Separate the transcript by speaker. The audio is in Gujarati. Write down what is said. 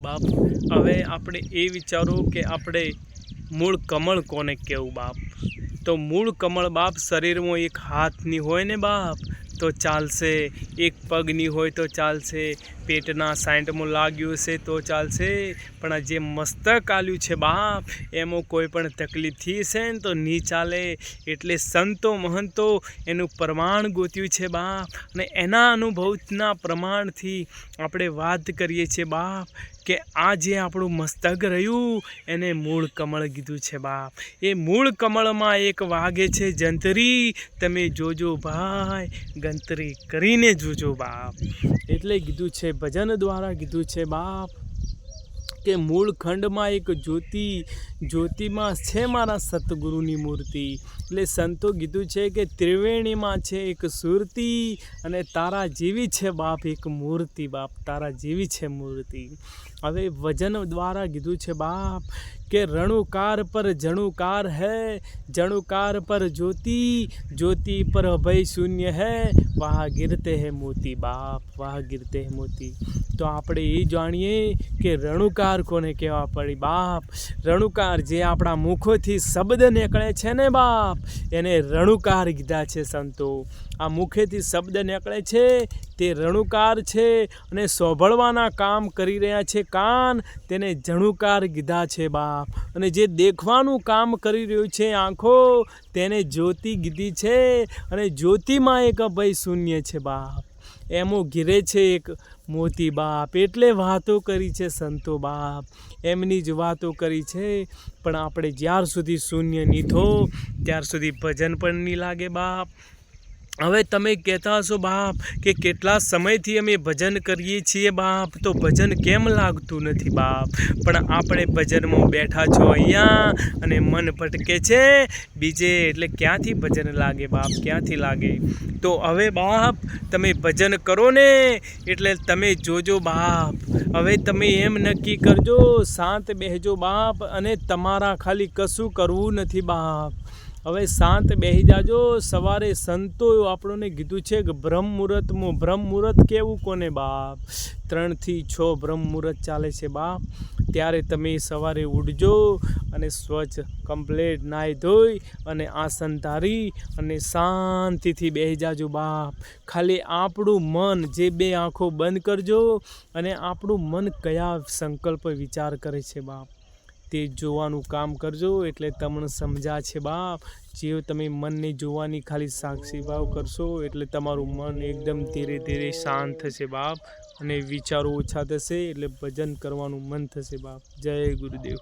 Speaker 1: બાપ હવે આપણે એ વિચારો કે આપણે મૂળ કમળ કોને કહેવું બાપ? તો મૂળ કમળ બાપ શરીરમાં એક હાથની હોય ને બાપ તો ચાલશે, એક પગની હોય તો ચાલશે, પેટના સાઈડમાં લાગ્યું છે તો ચાલશે, પણ આ જે મસ્તક આલ્યું છે બાપ એમાં કોઈ પણ તકલીફ થઈ છે ને તો નહીં ચાલે. એટલે સંતો મહંતો એનું પ્રમાણ ગોત્યું છે બાપ, અને એના અનુભવના પ્રમાણથી આપણે વાત કરીએ છીએ બાપ કે આ જે આપણું મસ્તક રહ્યું એને મૂળ કમળ કીધું છે બાપ. એ મૂળ કમળમાં એક વાગે છે જંતરી, તમે જોજો ભાઈ ગંતરી કરીને જોજો બાપ. એટલે કીધું છે ભજન દ્વારા કીધું છે બાપ કે મૂળ ખંડમાં એક જ્યોતિમાં છે મારા સતગુરુની મૂર્તિ. એટલે સંતો કીધું છે કે ત્રિવેણીમાં છે એક સુરતિ, અને તારા જેવી છે બાપ એક મૂર્તિ બાપ, તારા જેવી છે મૂર્તિ. હવે વજન દ્વારા કીધું છે બાપ કે રણુકાર પર જણુકાર હૈ, જણુકાર પર જ્યોતિ, જ્યોતિ પર અભય શૂન્ય હૈ, વાહ ગિરતે હૈ મોતી બાપ, વાહ ગિરતે હૈ મોતી. તો આપણે એ જાણીએ કે રણુકાર કોને કહેવા પડી બાપ. રણુકાર જે આપણા મુખોથી શબ્દ નીકળે છે ને બાપ એને રણુકાર કીધા છે સંતો. આ મુખેથી શબ્દ નીકળે છે તે રણુકાર છે, અને સાંભળવાના કામ કરી રહ્યા છે કાન તેને જણુકાર કીધા છે બાપ. અને જે દેખવાનું કામ કરી રહ્યું છે આંખો તેને જ્યોતિ કીધી છે, અને જ્યોતિમાં એક અભય શૂન્ય છે બાપ, એમો ઘિરે છે એક મોતી બાપ. એટલે વાતો કરી છે સંતો બાપ, એમની જ વાતો કરી છે. પણ આપણે જ્યાર સુધી શૂન્ય નહીં થો ત્યાર સુધી ભજન પણ નહીં લાગે બાપ. હવે તમે કહેતા હશો બાપ કે કેટલા સમયથી અમે ભજન કરીએ છીએ બાપ તો ભજન કેમ લાગતું નથી બાપ? પણ આપણે ભજનમાં બેઠા છો અહીંયા અને મન ભટકે છે બીજે, એટલે ક્યાંથી ભજન લાગે બાપ, ક્યાંથી લાગે? તો હવે બાપ તમે ભજન કરો ને એટલે તમે જોજો બાપ. હવે તમે એમ નક્કી કરજો, શાંત બેસજો બાપ, અને તમારા ખાલી કશું કરવું નથી બાપ. હવે શાંત બેસી જાજો. સવારે સંતો આપણને કીધું છે કે બ્રહ્મ મુહૂર્તમાં, બ્રહ્મ મુહૂર્ત કેવું કોને બાપ? 3 થી 6 બ્રહ્મ મુહૂર્ત ચાલે છે બાપ. ત્યારે તમે સવારે ઉઠજો અને સ્વચ્છ કમ્પ્લેટ નાહી ધોઈ અને આસન ધારી અને શાંતિથી બેસી જાજો બાપ. ખાલી આપણું મન, જે 2 આંખો બંધ કરજો અને આપણું મન કયા સંકલ્પ વિચાર કરે છે બાપ તે જોવાનું કામ કરજો. એટલે તમને સમજા છે બાપ. જે તમે મનને જોવાની ખાલી સાક્ષી ભાવ કરશો એટલે તમારું મન એકદમ ધીરે ધીરે શાંત થશે બાપ, અને વિચારો ઓછા થશે એટલે ભજન કરવાનું મન થશે બાપ. જય ગુરુદેવ.